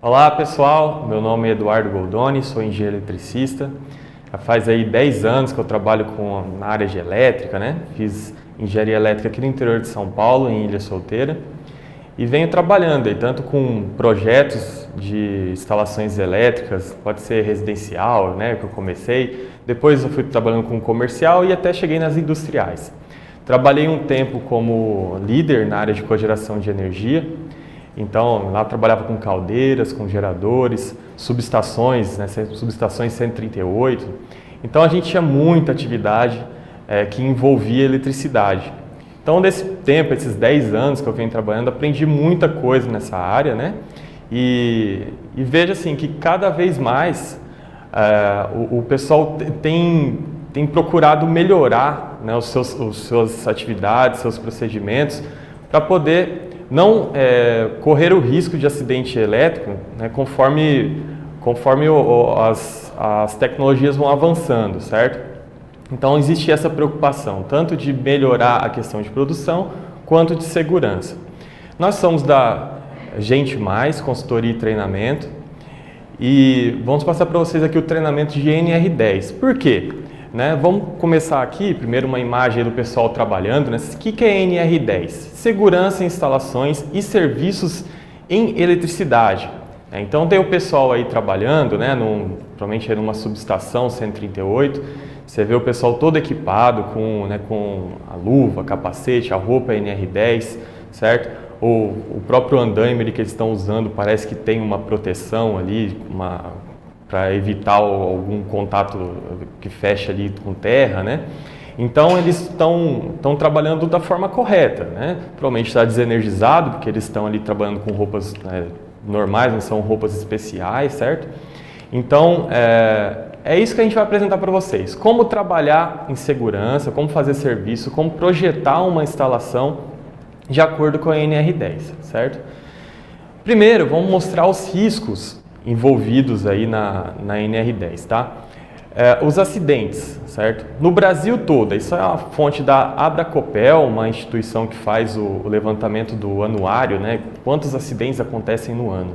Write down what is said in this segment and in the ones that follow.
Olá pessoal, meu nome é Eduardo Goldoni, sou engenheiro eletricista. Já faz aí 10 anos que eu trabalho na área de elétrica, né? Fiz engenharia elétrica aqui no interior de São Paulo, em Ilha Solteira. E venho trabalhando aí, tanto com projetos de instalações elétricas, pode ser residencial, né, que eu comecei. Depois eu fui trabalhando com comercial e até cheguei nas industriais. Trabalhei um tempo como líder na área de cogeração de energia. Então, lá eu trabalhava com caldeiras, com geradores, subestações, né, subestações 138. Então, a gente tinha muita atividade que envolvia eletricidade. Então, nesse tempo, esses 10 anos que eu venho trabalhando, aprendi muita coisa nessa área, né? E vejo assim que cada vez mais o pessoal tem procurado melhorar, né, suas atividades, seus procedimentos, para poder não correr o risco de acidente elétrico, né, conforme as tecnologias vão avançando, certo? Então existe essa preocupação, tanto de melhorar a questão de produção, quanto de segurança. Nós somos da Gente Mais, consultoria e treinamento, e vamos passar para vocês aqui o treinamento de NR10. Por quê? Né? Vamos começar aqui, primeiro uma imagem do pessoal trabalhando, né? O que é NR10? Segurança em instalações e serviços em eletricidade. Então tem o pessoal aí trabalhando, né? Provavelmente numa subestação 138, você vê o pessoal todo equipado com a luva, capacete, a roupa NR10, certo? O próprio andaime que eles estão usando parece que tem uma proteção ali, para evitar algum contato que feche ali com terra, né? Então eles estão trabalhando da forma correta, né? Provavelmente está desenergizado, porque eles estão ali trabalhando com roupas normais, não são roupas especiais, certo? Então é isso que a gente vai apresentar para vocês. Como trabalhar em segurança, como fazer serviço, como projetar uma instalação de acordo com a NR10, certo? Primeiro, vamos mostrar os riscos envolvidos aí na NR10, tá? Os acidentes, certo? No Brasil todo, isso é a fonte da Abracopel, uma instituição que faz o levantamento do anuário, né? Quantos acidentes acontecem no ano.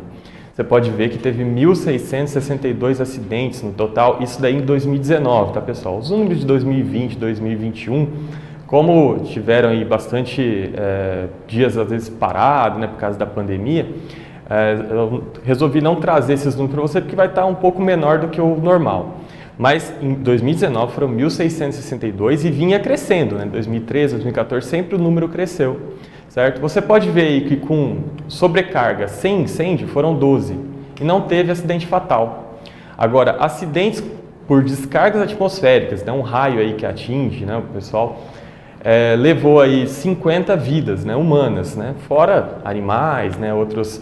Você pode ver que teve 1.662 acidentes no total, isso daí em 2019, tá pessoal? Os números de 2020, 2021, como tiveram aí bastante dias às vezes parados, né, por causa da pandemia, eu resolvi não trazer esses números para você porque vai estar um pouco menor do que o normal. Mas em 2019 foram 1.662 e vinha crescendo, né? 2013, 2014 sempre o número cresceu, certo? Você pode ver aí que com sobrecarga sem incêndio foram 12 e não teve acidente fatal. Agora, acidentes por descargas atmosféricas, né? Um raio aí que atinge, né, o pessoal, levou aí 50 vidas, né, humanas, né? Fora animais, né, outros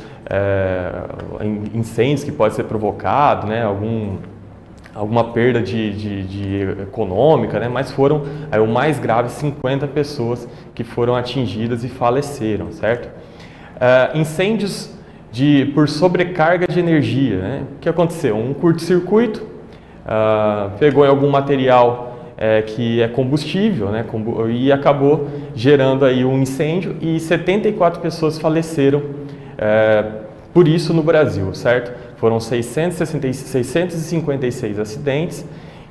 incêndios que pode ser provocado, né, alguma perda de econômica, né? Mas foram o mais grave 50 pessoas que foram atingidas e faleceram, certo? Incêndios por sobrecarga de energia, né? O que aconteceu? Um curto-circuito, pegou em algum material que é combustível, né? E acabou gerando aí um incêndio e 74 pessoas faleceram por isso no Brasil, certo? Foram 656 acidentes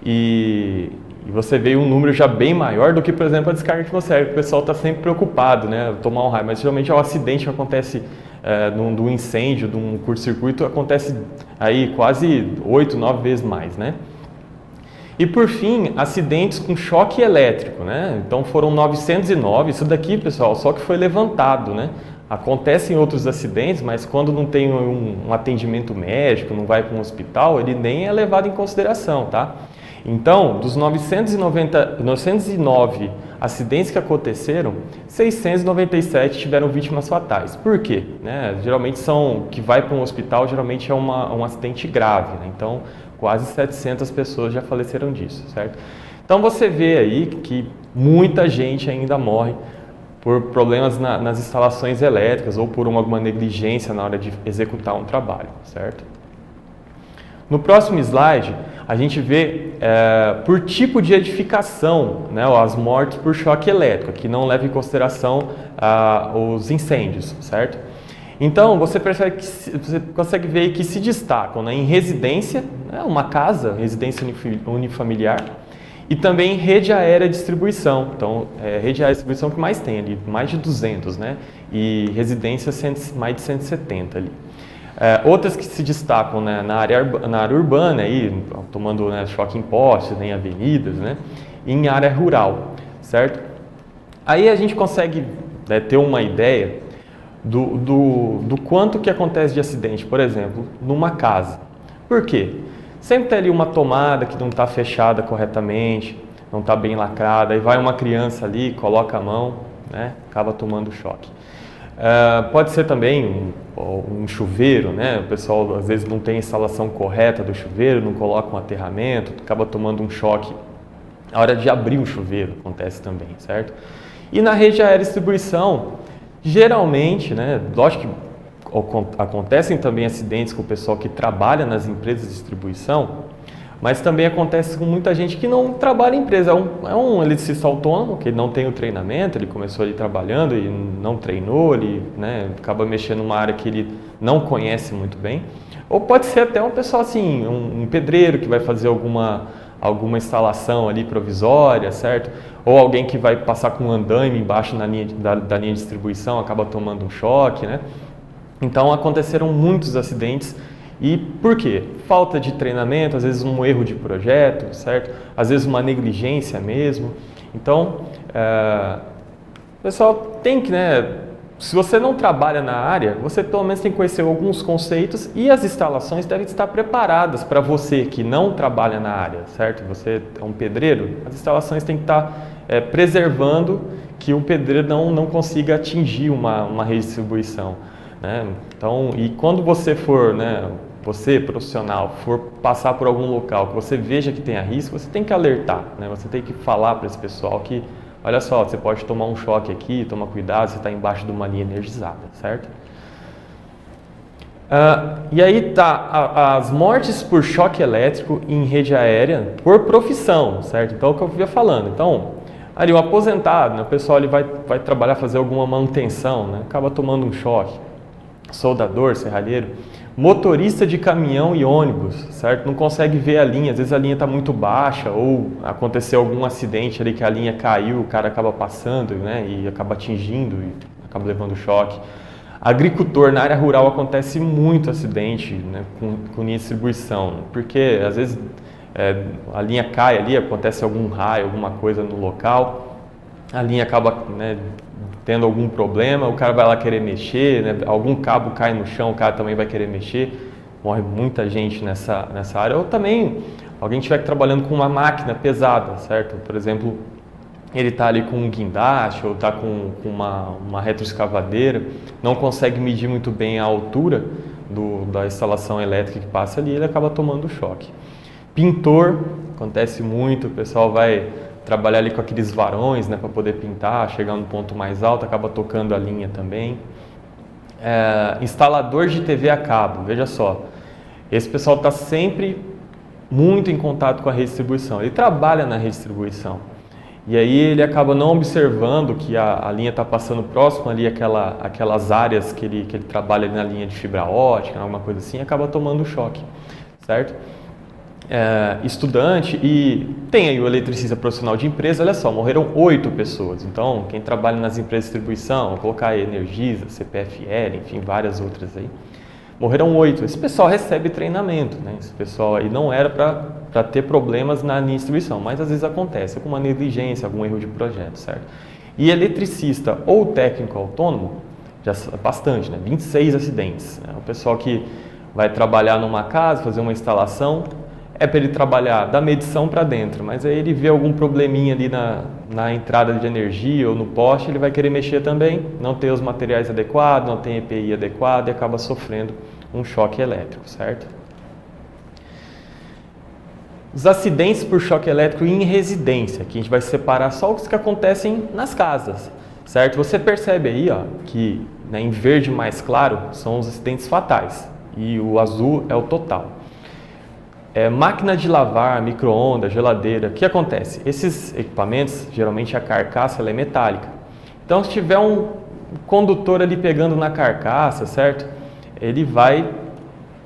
e você vê um número já bem maior do que, por exemplo, a descarga atmosférica. O pessoal está sempre preocupado, né? Tomar um raio, mas geralmente é o acidente que acontece de um incêndio, de um curto-circuito, acontece aí quase 8, 9 vezes mais, né? E por fim, acidentes com choque elétrico, né? Então foram 909, isso daqui, pessoal, só que foi levantado, né? Acontecem outros acidentes, mas quando não tem um atendimento médico, não vai para um hospital, ele nem é levado em consideração, tá? Então, dos 909 acidentes que aconteceram, 697 tiveram vítimas fatais. Por quê? Né? Geralmente que vai para um hospital, geralmente é um acidente grave, né? Então, quase 700 pessoas já faleceram disso, certo? Então, você vê aí que muita gente ainda morre por problemas nas instalações elétricas ou por alguma negligência na hora de executar um trabalho, certo? No próximo slide, a gente vê por tipo de edificação, né, as mortes por choque elétrico, que não leva em consideração os incêndios, certo? Então, você percebe que você consegue ver que se destacam, né, em residência, né, uma casa, residência unifamiliar, e também rede aérea de distribuição. Então, rede aérea de distribuição que mais tem ali, mais de 200, né? E residência mais de 170 ali. Outras que se destacam, né, na área urbana, aí, tomando, né, choque em postes, né, em avenidas, né, e em área rural, certo? Aí a gente consegue, né, ter uma ideia do quanto que acontece de acidente, por exemplo, numa casa. Por quê? Sempre tem ali uma tomada que não está fechada corretamente, não está bem lacrada, aí vai uma criança ali, coloca a mão, né, acaba tomando choque. Pode ser também um chuveiro, né? O pessoal às vezes não tem a instalação correta do chuveiro, não coloca um aterramento, acaba tomando um choque. A hora de abrir o chuveiro acontece também, certo? E na rede aérea de distribuição, geralmente, né, lógico que acontecem também acidentes com o pessoal que trabalha nas empresas de distribuição, mas também acontece com muita gente que não trabalha em empresa. É um eletricista autônomo, que não tem o treinamento, ele começou ali trabalhando e não treinou, ele, né, acaba mexendo numa área que ele não conhece muito bem. Ou pode ser até um pessoal assim, um pedreiro que vai fazer alguma instalação ali provisória, certo? Ou alguém que vai passar com um andaime embaixo da linha de distribuição, acaba tomando um choque, né? Então aconteceram muitos acidentes. E por quê? Falta de treinamento, às vezes um erro de projeto, certo? Às vezes uma negligência mesmo. Então, o pessoal tem que, né? Se você não trabalha na área, você pelo menos tem que conhecer alguns conceitos e as instalações devem estar preparadas para você que não trabalha na área, certo? Você é um pedreiro, as instalações têm que estar preservando que o pedreiro não consiga atingir uma redistribuição, né? Então, e quando você for, né, você, profissional, for passar por algum local que você veja que tenha risco, você tem que alertar, né? Você tem que falar para esse pessoal que, olha só, você pode tomar um choque aqui, toma cuidado, você está embaixo de uma linha energizada, certo? E aí tá as mortes por choque elétrico em rede aérea por profissão, certo? Então, é o que eu vinha falando. Então, ali o aposentado, né, o pessoal ele vai trabalhar, fazer alguma manutenção, né, acaba tomando um choque. Soldador, serralheiro, motorista de caminhão e ônibus, certo? Não consegue ver a linha, às vezes a linha está muito baixa ou aconteceu algum acidente ali que a linha caiu, o cara acaba passando, né, e acaba atingindo e acaba levando choque. Agricultor, na área rural acontece muito acidente, né, com linha de distribuição, porque às vezes a linha cai ali, acontece algum raio, alguma coisa no local, a linha acaba, né, tendo algum problema, o cara vai lá querer mexer, né, algum cabo cai no chão, o cara também vai querer mexer, morre muita gente nessa área. Ou também, alguém estiver trabalhando com uma máquina pesada, certo? Por exemplo, ele está ali com um guindaste ou está com uma retroescavadeira, não consegue medir muito bem a altura da instalação elétrica que passa ali, ele acaba tomando choque. Pintor, acontece muito, o pessoal vai trabalhar ali com aqueles varões, né, para poder pintar, chegar no ponto mais alto, acaba tocando a linha também. Instalador de TV a cabo, veja só, esse pessoal está sempre muito em contato com a redistribuição, ele trabalha na redistribuição, e aí ele acaba não observando que a linha está passando próximo ali aquelas áreas que ele trabalha ali na linha de fibra ótica, alguma coisa assim, acaba tomando choque, certo? Estudante e tem aí o eletricista profissional de empresa, olha só, morreram 8 pessoas. Então, quem trabalha nas empresas de distribuição, colocar aí Energisa, CPFL, enfim, várias outras aí, morreram 8. Esse pessoal recebe treinamento, né? Esse pessoal aí não era para ter problemas na linha de distribuição, mas às vezes acontece com uma negligência, algum erro de projeto, certo? E eletricista ou técnico autônomo, já bastante, né? 26 acidentes. Né? O pessoal que vai trabalhar numa casa, fazer uma instalação, para ele trabalhar da medição para dentro, mas aí ele vê algum probleminha ali na entrada de energia ou no poste, ele vai querer mexer também, não tem os materiais adequados, não tem EPI adequado e acaba sofrendo um choque elétrico, certo? Os acidentes por choque elétrico em residência, que a gente vai separar só os que acontecem nas casas, certo? Você percebe aí, ó, que, né, em verde mais claro são os acidentes fatais e o azul é o total. Máquina de lavar, micro-ondas, geladeira, o que acontece? Esses equipamentos, geralmente a carcaça ela é metálica. Então, se tiver condutor ali pegando na carcaça, certo? Ele vai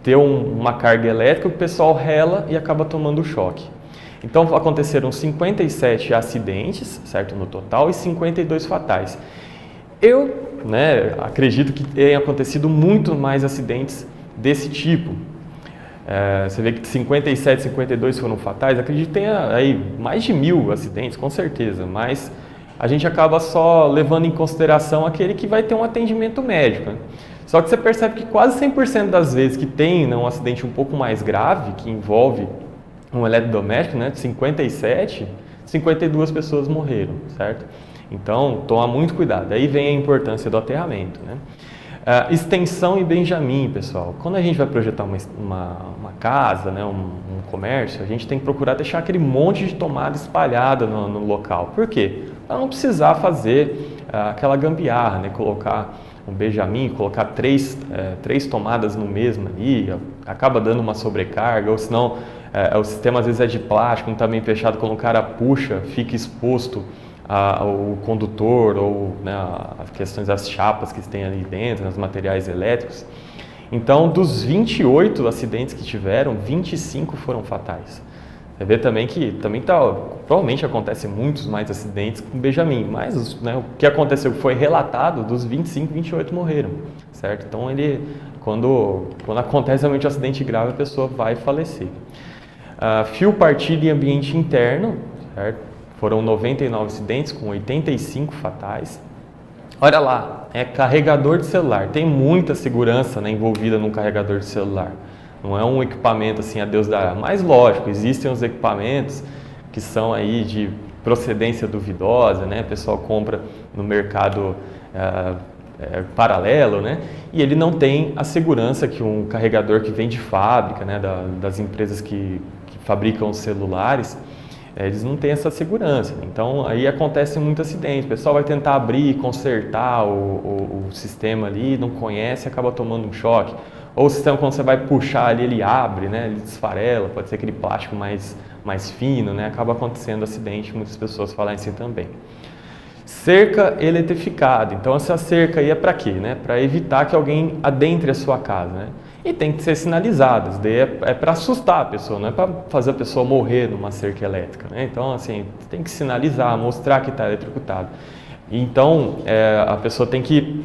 ter uma carga elétrica, o pessoal rela e acaba tomando choque. Então aconteceram 57 acidentes, certo, no total, e 52 fatais. Eu, acredito que tenha acontecido muito mais acidentes desse tipo. Você vê que 57, 52 foram fatais, acredito que tenha aí mais de 1000 acidentes, com certeza, mas a gente acaba só levando em consideração aquele que vai ter um atendimento médico, né? Só que você percebe que quase 100% das vezes que tem um acidente um pouco mais grave, que envolve um eletrodoméstico, de 57, 52 pessoas morreram, certo? Então, toma muito cuidado. Aí vem a importância do aterramento, né? Extensão e Benjamin, pessoal. Quando a gente vai projetar uma casa, um comércio, a gente tem que procurar deixar aquele monte de tomada espalhada no local. Por quê? Para não precisar fazer aquela gambiarra, colocar um Benjamin, colocar três tomadas no mesmo ali, acaba dando uma sobrecarga, ou senão o sistema às vezes é de plástico, não está bem fechado, quando o cara puxa, fica exposto o condutor ou as questões das chapas que tem ali dentro, os materiais elétricos. Então, dos 28 acidentes que tiveram, 25 foram fatais. Você vê também que provavelmente acontecem muitos mais acidentes com Benjamin, mas o que aconteceu foi relatado, dos 25, 28 morreram, certo? Então, quando acontece realmente um acidente grave, a pessoa vai falecer. Fio partido em ambiente interno, certo? Foram 99 acidentes com 85 fatais. Olha lá, carregador de celular. Tem muita segurança envolvida num carregador de celular. Não é um equipamento assim a Deus dará. Mas lógico, existem os equipamentos que são aí de procedência duvidosa, O pessoal compra no mercado paralelo, E ele não tem a segurança que um carregador que vem de fábrica, das empresas que fabricam os celulares. Eles não têm essa segurança, então aí acontece muito acidente, o pessoal vai tentar abrir, consertar o sistema ali, não conhece e acaba tomando um choque. Ou o sistema, quando você vai puxar ali, ele abre, ele desfarela, pode ser aquele plástico mais fino, acaba acontecendo acidente, muitas pessoas falam assim também. Cerca eletrificada, então essa cerca aí é para quê? Para evitar que alguém adentre a sua casa, E tem que ser sinalizadas, daí é para assustar a pessoa, não é para fazer a pessoa morrer numa cerca elétrica, Então, assim, tem que sinalizar, mostrar que está eletrocutado. Então, a pessoa tem que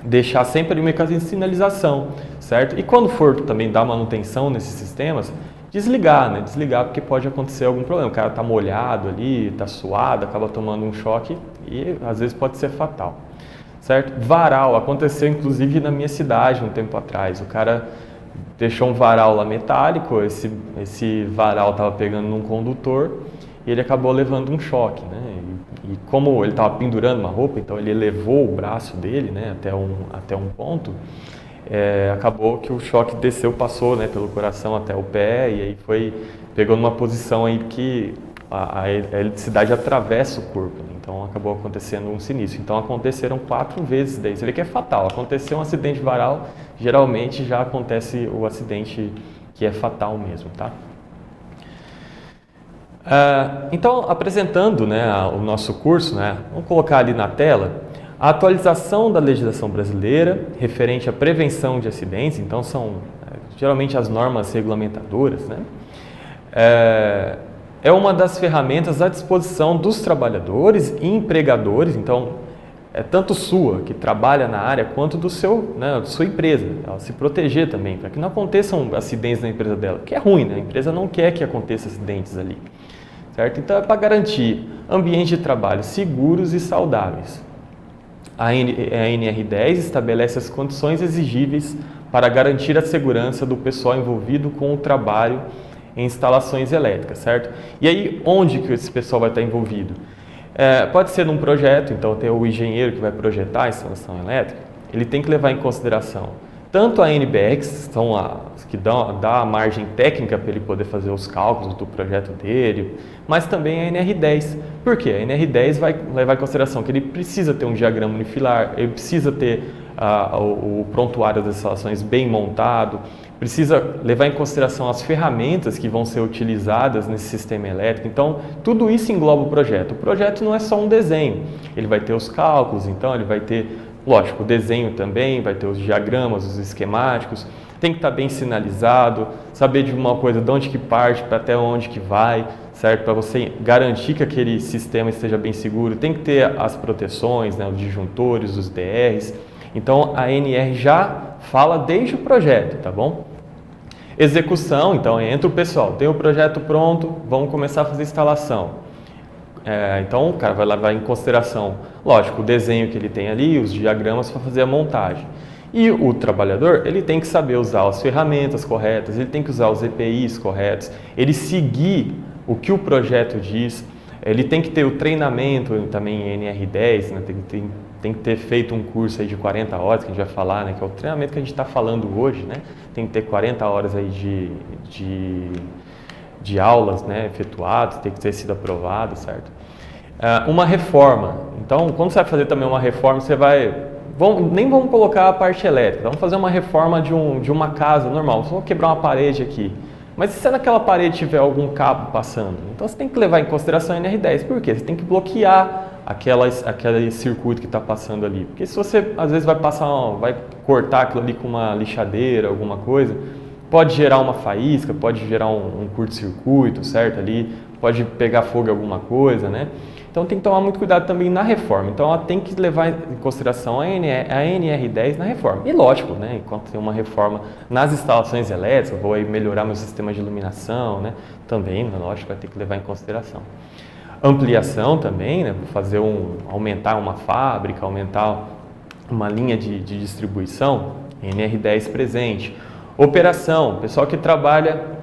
deixar sempre um mecanismo de sinalização, certo? E quando for também dar manutenção nesses sistemas, desligar, Desligar porque pode acontecer algum problema. O cara está molhado ali, está suado, acaba tomando um choque e às vezes pode ser fatal. Certo? Varal, aconteceu inclusive na minha cidade um tempo atrás. O cara deixou um varal lá metálico, esse varal estava pegando num condutor e ele acabou levando um choque, E como ele estava pendurando uma roupa, então ele elevou o braço dele, até um ponto, acabou que o choque desceu, passou, pelo coração até o pé e aí pegou numa posição aí que a eletricidade atravessa o corpo, então acabou acontecendo um sinistro. Então aconteceram 4 vezes daí, você vê que é fatal. Aconteceu um acidente varal, geralmente já acontece o acidente que é fatal mesmo, tá? Então, apresentando o nosso curso, vamos colocar ali na tela a atualização da legislação brasileira referente à prevenção de acidentes. Então são geralmente as normas regulamentadoras, é uma das ferramentas à disposição dos trabalhadores e empregadores, então é tanto sua, que trabalha na área, quanto da sua empresa, ela se proteger também, para que não aconteçam acidentes na empresa dela, que é ruim, A empresa não quer que aconteçam acidentes ali, certo? Então é para garantir ambientes de trabalho seguros e saudáveis. A NR10 estabelece as condições exigíveis para garantir a segurança do pessoal envolvido com o trabalho em instalações elétricas, certo? E aí, onde que esse pessoal vai estar envolvido? Pode ser num projeto, então tem o engenheiro que vai projetar a instalação elétrica, ele tem que levar em consideração tanto a NBR, que são as que dá a margem técnica para ele poder fazer os cálculos do projeto dele, mas também a NR10. Por quê? A NR10 vai levar em consideração que ele precisa ter um diagrama unifilar, ele precisa ter o prontuário das instalações bem montado, precisa levar em consideração as ferramentas que vão ser utilizadas nesse sistema elétrico. Então, tudo isso engloba o projeto. O projeto não é só um desenho, ele vai ter os cálculos, então ele vai ter Lógico, o desenho também vai ter os diagramas, os esquemáticos, tem que estar bem sinalizado, saber de uma coisa de onde que parte para até onde que vai, certo? Para você garantir que aquele sistema esteja bem seguro, tem que ter as proteções, né, os disjuntores, os DRs. Então a NR já fala desde o projeto, tá bom? Execução, então entra o pessoal, tem o projeto pronto, vamos começar a fazer instalação. Então o cara vai levar em consideração, lógico, o desenho que ele tem ali, os diagramas para fazer a montagem. E o trabalhador, ele tem que saber usar as ferramentas corretas, ele tem que usar os EPIs corretos, ele seguir o que o projeto diz, ele tem que ter o treinamento também em NR10, né? Tem que ter feito um curso aí de 40 horas, que a gente vai falar, né? Que é o treinamento que a gente está falando hoje, né? Tem que ter 40 horas aí de aulas, né, efetuadas, tem que ter sido aprovado, certo? Uma reforma. Então, quando você vai fazer também uma reforma, você vai... nem vamos colocar a parte elétrica, vamos fazer uma reforma de uma casa normal. Só vou quebrar uma parede aqui. Mas se naquela parede tiver algum cabo passando, então você tem que levar em consideração a NR10. Por quê? Você tem que bloquear aquele circuito que está passando ali. Porque se você, às vezes, vai cortar aquilo ali com uma lixadeira, alguma coisa, pode gerar uma faísca, pode gerar um curto-circuito, certo? Ali pode pegar fogo em alguma coisa, né? Então tem que tomar muito cuidado também na reforma. Então ela tem que levar em consideração a NR10 na reforma. E lógico, né? Enquanto tem uma reforma nas instalações elétricas, vou aí melhorar meu sistema de iluminação, né? Também, lógico, vai ter que levar em consideração. Ampliação também, né? Aumentar uma fábrica, aumentar uma linha de distribuição, NR10 presente. Operação, pessoal que trabalha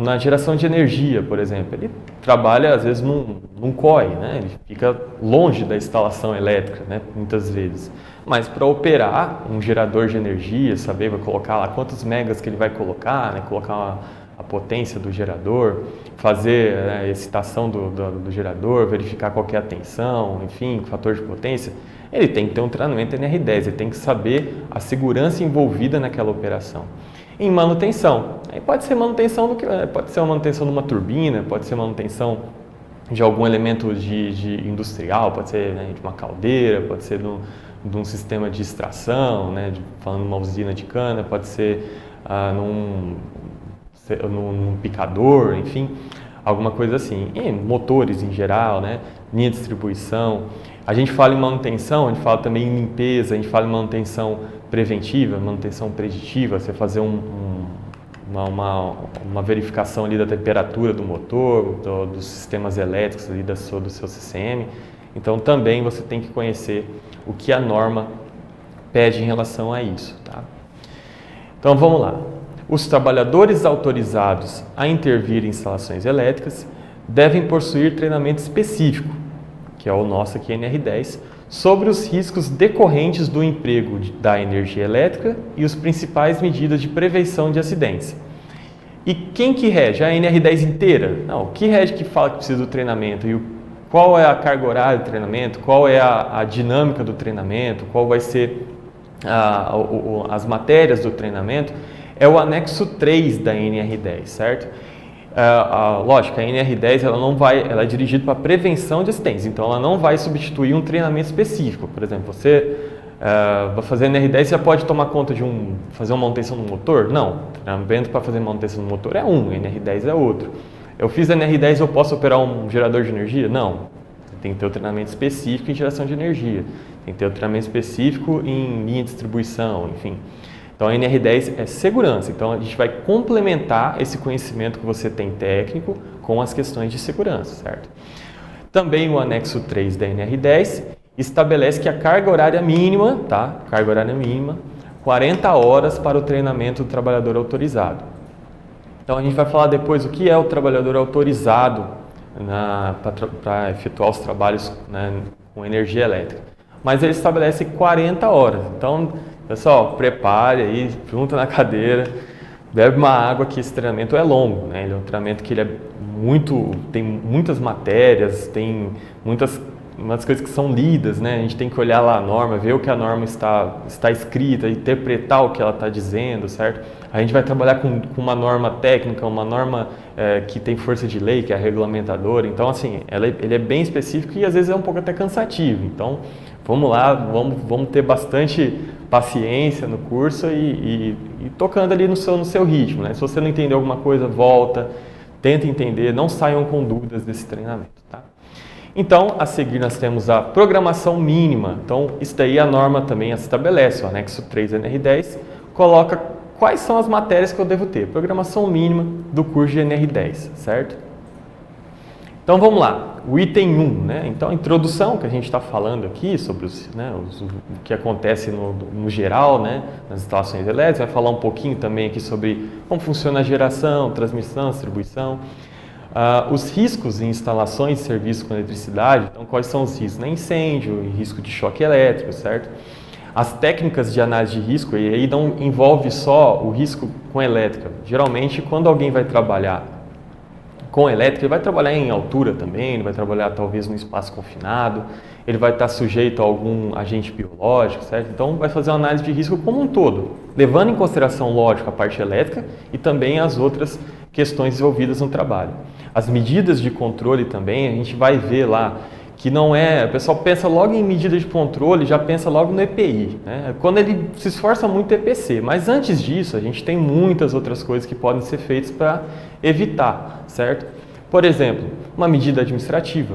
na geração de energia, por exemplo, ele trabalha às vezes num COI, né? Ele fica longe da instalação elétrica, né? Muitas vezes. Mas para operar um gerador de energia, saber, vai colocar lá quantos megas que ele vai colocar, né? Colocar a potência do gerador, fazer, né, a excitação do gerador, verificar qual que é a tensão, enfim, fator de potência, ele tem que ter um treinamento NR10, ele tem que saber a segurança envolvida naquela operação. Em manutenção, aí pode ser manutenção pode ser uma manutenção de uma turbina, pode ser manutenção de algum elemento industrial, pode ser, né, de uma caldeira, pode ser de um sistema de extração, né, falando de uma usina de cana, pode ser num picador, enfim, alguma coisa assim. E motores em geral, né, linha de distribuição. A gente fala em manutenção, a gente fala também em limpeza, a gente fala em manutenção preventiva, manutenção preditiva, você fazer uma verificação ali da temperatura do motor, dos sistemas elétricos ali do seu CCM. Então também você tem que conhecer o que a norma pede em relação a isso, tá? Então vamos lá. Os trabalhadores autorizados a intervir em instalações elétricas devem possuir treinamento específico, que é o nosso aqui NR10, sobre os riscos decorrentes do emprego da energia elétrica e as principais medidas de prevenção de acidentes. E quem que rege? A NR10 inteira? Não, o que rege que fala que precisa do treinamento? E qual é a carga horária do treinamento? Qual é a dinâmica do treinamento? Qual vai ser as matérias do treinamento? É o anexo 3 da NR10, certo? Lógico, a NR10 ela é dirigida para prevenção de acidentes, então ela não vai substituir um treinamento específico. Por exemplo, você vai fazer NR10, você pode tomar conta de fazer uma manutenção no motor? Não, o treinamento para fazer manutenção no motor é NR10 é outro. Eu fiz NR10, eu posso operar um gerador de energia? Não, você tem que ter o treinamento específico em geração de energia, tem que ter o treinamento específico em linha de distribuição, enfim. Então a NR10 é segurança, então a gente vai complementar esse conhecimento que você tem técnico com as questões de segurança, certo? Também o anexo 3 da NR10 estabelece que a carga horária mínima, tá? Carga horária mínima, 40 horas para o treinamento do trabalhador autorizado. Então a gente vai falar depois o que é o trabalhador autorizado para efetuar os trabalhos, né, com energia elétrica. Mas ele estabelece 40 horas, então... Pessoal, prepare aí, junta na cadeira, bebe uma água, que esse treinamento é longo, né? Ele é um treinamento que tem muitas matérias, tem muitas umas coisas que são lidas, né? A gente tem que olhar lá a norma, ver o que a norma está escrita, interpretar o que ela está dizendo, certo? A gente vai trabalhar com uma norma técnica, uma norma que tem força de lei, que é a regulamentadora. Então, assim, ele é bem específico e às vezes é um pouco até cansativo. Então, vamos lá, vamos ter bastante paciência no curso e tocando ali no seu ritmo, né? Se você não entender alguma coisa, volta, tenta entender, não saiam com dúvidas desse treinamento, tá? Então, a seguir nós temos a programação mínima. Então, isso daí a norma também estabelece, o anexo 3 da NR10 coloca quais são as matérias que eu devo ter. Programação mínima do curso de NR10, certo? Então, vamos lá. O item 1, né? Então, a introdução que a gente está falando aqui sobre o que acontece no geral, né? Nas instalações elétricas. Vai falar um pouquinho também aqui sobre como funciona a geração, transmissão, distribuição. Os riscos em instalações de serviço com eletricidade, então quais são os riscos? Incêndio, risco de choque elétrico, certo? As técnicas de análise de risco, e aí não envolve só o risco com elétrica. Geralmente, quando alguém vai trabalhar com elétrica, ele vai trabalhar em altura também, ele vai trabalhar talvez num espaço confinado, ele vai estar sujeito a algum agente biológico, certo? Então, vai fazer uma análise de risco como um todo, levando em consideração, lógico, a parte elétrica e também as outras questões envolvidas no trabalho. As medidas de controle também, a gente vai ver lá que não é... O pessoal pensa logo em medida de controle, já pensa logo no EPI, né? Quando ele se esforça muito, é EPC. Mas antes disso, a gente tem muitas outras coisas que podem ser feitas para evitar, certo? Por exemplo, uma medida administrativa.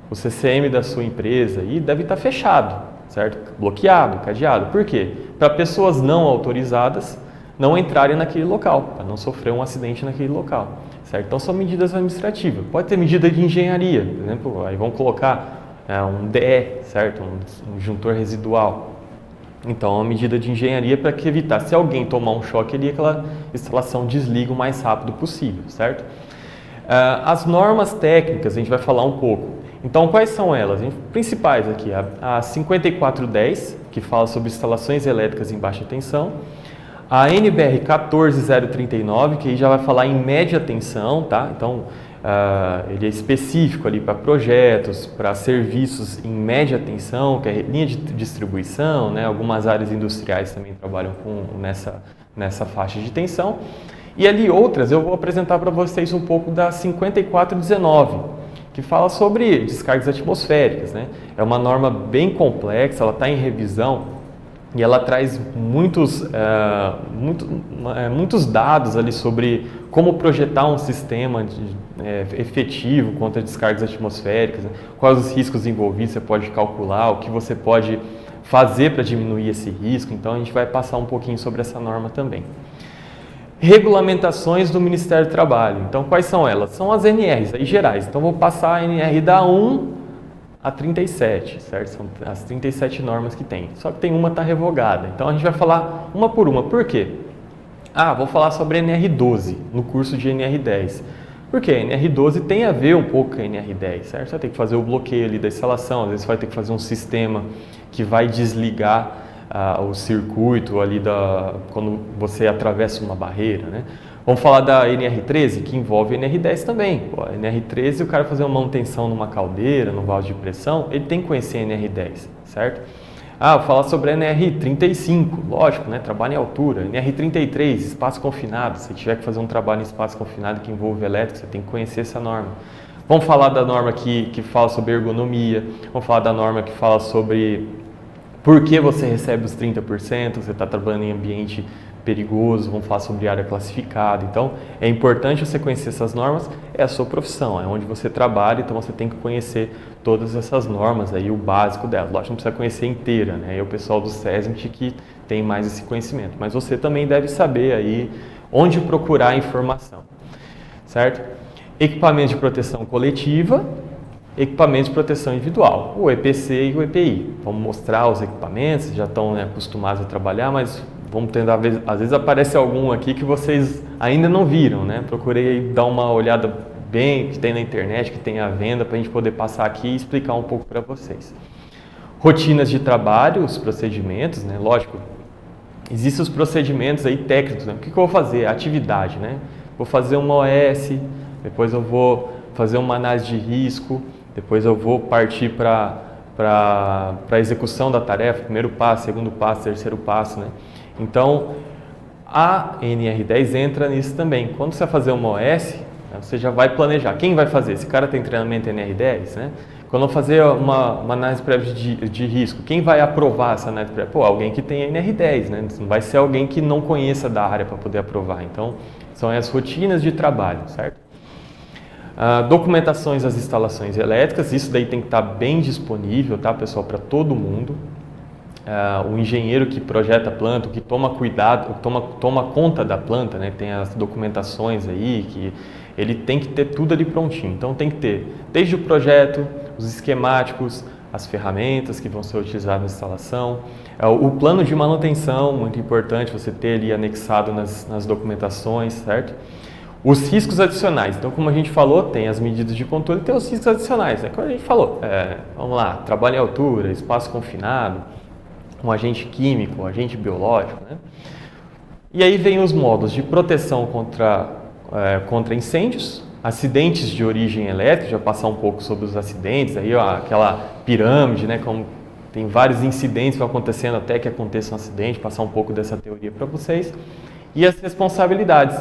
O CCM da sua empresa aí deve estar fechado, certo? Bloqueado, cadeado. Por quê? Para pessoas não autorizadas não entrarem naquele local, para não sofrer um acidente naquele local. Certo? Então, são medidas administrativas. Pode ter medida de engenharia, por exemplo, aí vão colocar um DE, certo? Um disjuntor residual. Então, é uma medida de engenharia para evitar, se alguém tomar um choque ali, aquela instalação desliga o mais rápido possível, certo? As normas técnicas, a gente vai falar um pouco. Então, quais são elas? Principais aqui, a 5410, que fala sobre instalações elétricas em baixa tensão. A NBR 14039, que aí já vai falar em média tensão, tá? Então, ele é específico ali para projetos, para serviços em média tensão, que é linha de distribuição, né? Algumas áreas industriais também trabalham nessa faixa de tensão. E ali outras, eu vou apresentar para vocês um pouco da 5419, que fala sobre descargas atmosféricas, né? É uma norma bem complexa, ela está em revisão, e ela traz muitos dados ali sobre como projetar um sistema efetivo contra descargas atmosféricas, né? Quais os riscos envolvidos você pode calcular, o que você pode fazer para diminuir esse risco. Então, a gente vai passar um pouquinho sobre essa norma também. Regulamentações do Ministério do Trabalho. Então, quais são elas? São as NRs aí gerais. Então, vou passar a NR da 1 a 37, certo? São as 37 normas que tem. Só que tem uma que está revogada. Então, a gente vai falar uma por uma. Por quê? Vou falar sobre a NR12 no curso de NR10. Por quê? A NR12 tem a ver um pouco com a NR10, certo? Você vai ter que fazer o bloqueio ali da instalação, às vezes você vai ter que fazer um sistema que vai desligar o circuito ali quando você atravessa uma barreira, né? Vamos falar da NR13, que envolve a NR10 também. A NR13, o cara fazer uma manutenção numa caldeira, num vaso de pressão, ele tem que conhecer a NR10, certo? Vou falar sobre a NR35, lógico, né? Trabalho em altura. NR33, espaço confinado. Se tiver que fazer um trabalho em espaço confinado que envolve elétrico, você tem que conhecer essa norma. Vamos falar da norma que fala sobre ergonomia. Vamos falar da norma que fala sobre por que você recebe os 30%, você está trabalhando em ambiente perigoso, vamos falar sobre área classificada. Então, é importante você conhecer essas normas, é a sua profissão, é onde você trabalha, então você tem que conhecer todas essas normas, aí, o básico delas. Lógico, não precisa conhecer inteira, né? É o pessoal do SESMIT que tem mais esse conhecimento, mas você também deve saber aí onde procurar a informação, certo? Equipamento de proteção coletiva, equipamento de proteção individual, o EPC e o EPI. Vamos mostrar os equipamentos, já estão, né, acostumados a trabalhar, mas vamos tentar ver, às vezes aparece algum aqui que vocês ainda não viram, né? Procurei dar uma olhada bem, que tem na internet, que tem à venda, para a gente poder passar aqui e explicar um pouco para vocês. Rotinas de trabalho, os procedimentos, né? Lógico, existem os procedimentos aí técnicos, né? O que eu vou fazer? Atividade, né? Vou fazer uma OS, depois eu vou fazer uma análise de risco, depois eu vou partir para a execução da tarefa, primeiro passo, segundo passo, terceiro passo, né? Então, a NR10 entra nisso também. Quando você vai fazer uma OS, né, você já vai planejar. Quem vai fazer? Esse cara tem treinamento NR10, né? Quando eu fazer uma análise prévia de risco, quem vai aprovar essa análise prévia? Pô, alguém que tem NR10, né? Não vai ser alguém que não conheça da área para poder aprovar. Então, são as rotinas de trabalho, certo? Documentações das instalações elétricas, isso daí tem que estar bem disponível, tá, pessoal, para todo mundo. O engenheiro que projeta a planta, que toma cuidado, toma conta da planta, né, tem as documentações aí, que ele tem que ter tudo ali prontinho. Então tem que ter desde o projeto, os esquemáticos, as ferramentas que vão ser utilizadas na instalação, o plano de manutenção, muito importante você ter ali anexado nas documentações, certo? Os riscos adicionais, então como a gente falou, tem as medidas de controle e tem os riscos adicionais, né? Como a gente falou, vamos lá, trabalho em altura, espaço confinado, um agente químico, um agente biológico, né? E aí vem os modos de proteção contra incêndios, acidentes de origem elétrica, já passar um pouco sobre os acidentes, aí ó, aquela pirâmide, né? Como tem vários incidentes que vão acontecendo até que aconteça um acidente, passar um pouco dessa teoria para vocês. E as responsabilidades.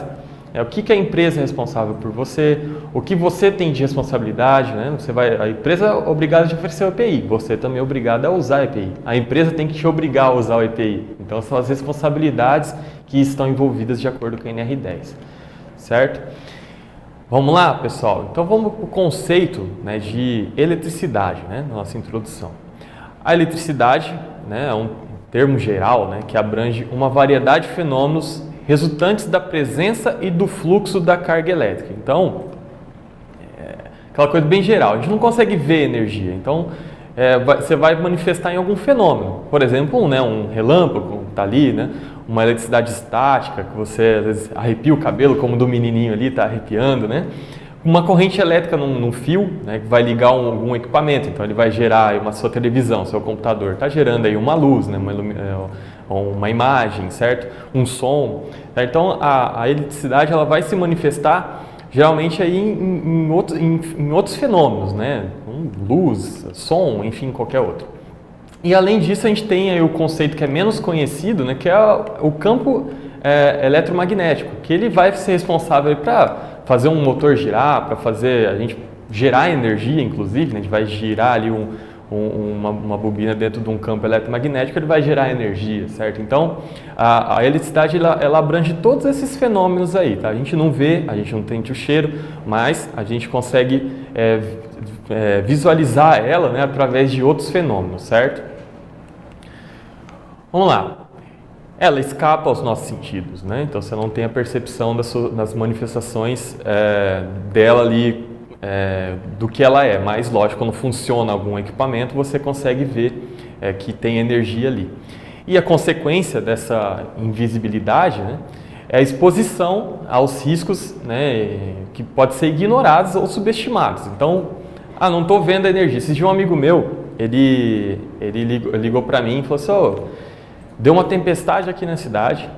O que a empresa é responsável por você, o que você tem de responsabilidade, né? A empresa é obrigada a te oferecer o EPI, você também é obrigado a usar o EPI. A empresa tem que te obrigar a usar o EPI. Então, são as responsabilidades que estão envolvidas de acordo com a NR10, certo? Vamos lá, pessoal? Então, vamos para o conceito, né, de eletricidade, né, na nossa introdução. A eletricidade, né, é um termo geral, né, que abrange uma variedade de fenômenos resultantes da presença e do fluxo da carga elétrica. Então, aquela coisa bem geral, a gente não consegue ver energia, então você vai manifestar em algum fenômeno, por exemplo, um relâmpago, está ali, né? Uma eletricidade estática, que você às vezes arrepia o cabelo, como do menininho ali, está arrepiando, né? Uma corrente elétrica num fio, né, que vai ligar algum equipamento, então ele vai gerar uma sua televisão, seu computador, está gerando aí uma luz, né, uma imagem, certo? Um som. Tá? Então a eletricidade ela vai se manifestar geralmente aí em outros fenômenos, né? Luz, som, enfim, qualquer outro. E além disso a gente tem aí o conceito que é menos conhecido, né, que é o campo eletromagnético, que ele vai ser responsável para fazer um motor girar, para fazer a gente gerar energia, inclusive, né? A gente vai girar ali uma bobina dentro de um campo eletromagnético, ele vai gerar energia, certo? Então, a eletricidade ela abrange todos esses fenômenos aí, tá? A gente não vê, a gente não sente o cheiro, mas a gente consegue visualizar ela, né, através de outros fenômenos, certo? Vamos lá. Ela escapa aos nossos sentidos, né? Então você não tem a percepção das manifestações dela ali, do que ela é. Mas lógico, quando funciona algum equipamento, você consegue ver que tem energia ali. E a consequência dessa invisibilidade, né, é a exposição aos riscos, né, que pode ser ignorados ou subestimados. Então, não estou vendo a energia. Esse dia um amigo meu, ele ligou para mim e falou assim, deu uma tempestade aqui na cidade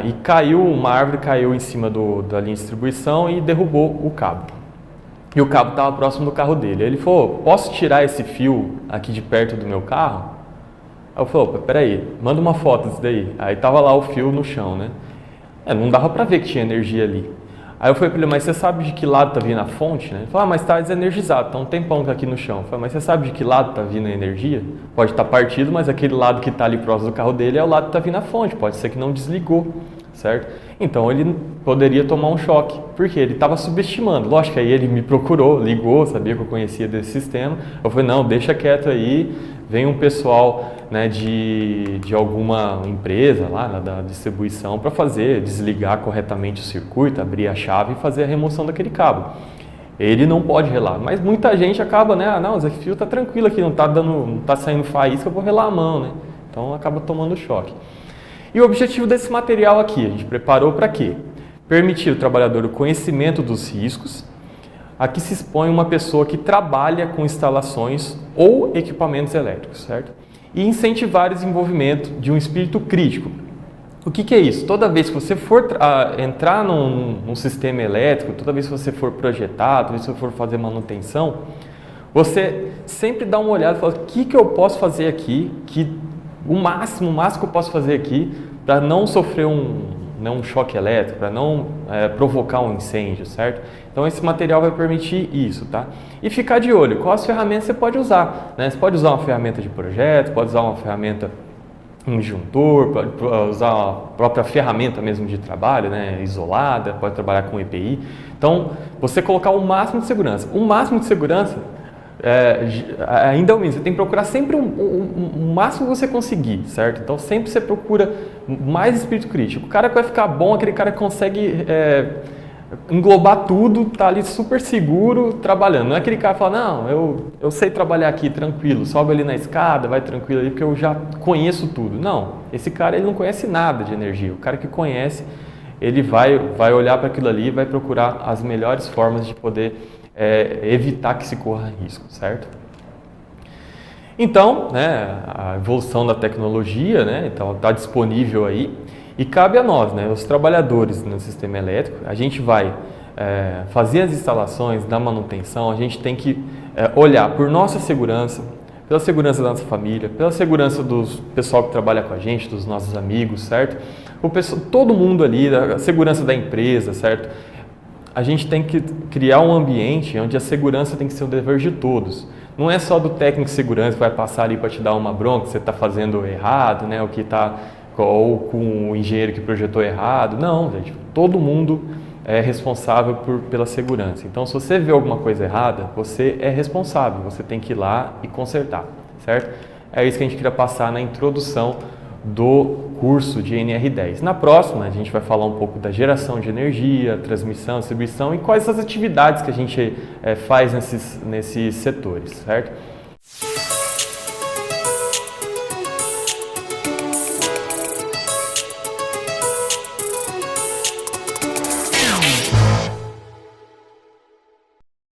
e uma árvore caiu em cima da linha de distribuição e derrubou o cabo. E o cabo estava próximo do carro dele. Ele falou, posso tirar esse fio aqui de perto do meu carro? Aí eu falei, peraí, manda uma foto disso daí. Aí estava lá o fio no chão, né? Não dava para ver que tinha energia ali. Aí eu falei para ele, mas você sabe de que lado está vindo a fonte? Né? Ele falou, mas está desenergizado, está um tempão aqui no chão. Eu falei, mas você sabe de que lado está vindo a energia? Pode estar partido, mas aquele lado que está ali próximo do carro dele é o lado que está vindo a fonte, pode ser que não desligou, certo? Então ele poderia tomar um choque, porque ele estava subestimando. Lógico que aí ele me procurou, ligou, sabia que eu conhecia desse sistema. Eu falei, não, deixa quieto aí, vem um pessoal, né, de alguma empresa lá da distribuição para desligar corretamente o circuito, abrir a chave e fazer a remoção daquele cabo. Ele não pode relar, mas muita gente acaba, né, não, esse fio está tranquilo aqui, não está saindo faísca, eu vou relar a mão, né? Então acaba tomando choque. E o objetivo desse material aqui, a gente preparou para quê? Permitir ao trabalhador o conhecimento dos riscos a que se expõe uma pessoa que trabalha com instalações ou equipamentos elétricos, certo? E incentivar o desenvolvimento de um espírito crítico. O que é isso? Toda vez que você for entrar num sistema elétrico, toda vez que você for projetar, toda vez que você for fazer manutenção, você sempre dá uma olhada e fala, o que eu posso fazer aqui, o máximo que eu posso fazer aqui para não sofrer um choque elétrico, para não provocar um incêndio, certo? Então esse material vai permitir isso, tá? E ficar de olho, quais ferramentas você pode usar, né? Você pode usar uma ferramenta de projeto, pode usar uma ferramenta, um disjuntor, pode usar a própria ferramenta mesmo de trabalho, né? Isolada, pode trabalhar com EPI. Então, você colocar o máximo de segurança. O máximo de segurança, ainda é o mínimo, você tem que procurar sempre o máximo que você conseguir, certo? Então, sempre você procura mais espírito crítico. O cara que vai ficar bom, aquele cara que consegue englobar tudo, tá ali super seguro, trabalhando. Não é aquele cara que fala, não, eu sei trabalhar aqui tranquilo, sobe ali na escada, vai tranquilo ali, porque eu já conheço tudo. Não, esse cara ele não conhece nada de energia. O cara que conhece, ele vai olhar para aquilo ali e vai procurar as melhores formas de poder evitar que se corra risco, certo? Então, né, a evolução da tecnologia, né, então está disponível aí. E cabe a nós, né, os trabalhadores no sistema elétrico, a gente vai fazer as instalações, da manutenção, a gente tem que olhar por nossa segurança, pela segurança da nossa família, pela segurança do pessoal que trabalha com a gente, dos nossos amigos, certo? Todo mundo ali, a segurança da empresa, certo? A gente tem que criar um ambiente onde a segurança tem que ser o dever de todos. Não é só do técnico de segurança que vai passar ali para te dar uma bronca, que você está fazendo errado, né, ou com o engenheiro que projetou errado. Não, gente, todo mundo é responsável pela segurança. Então, se você vê alguma coisa errada, você é responsável, você tem que ir lá e consertar, certo? É isso que a gente queria passar na introdução do curso de NR10. Na próxima, a gente vai falar um pouco da geração de energia, transmissão, distribuição e quais as atividades que a gente faz nesses setores, certo?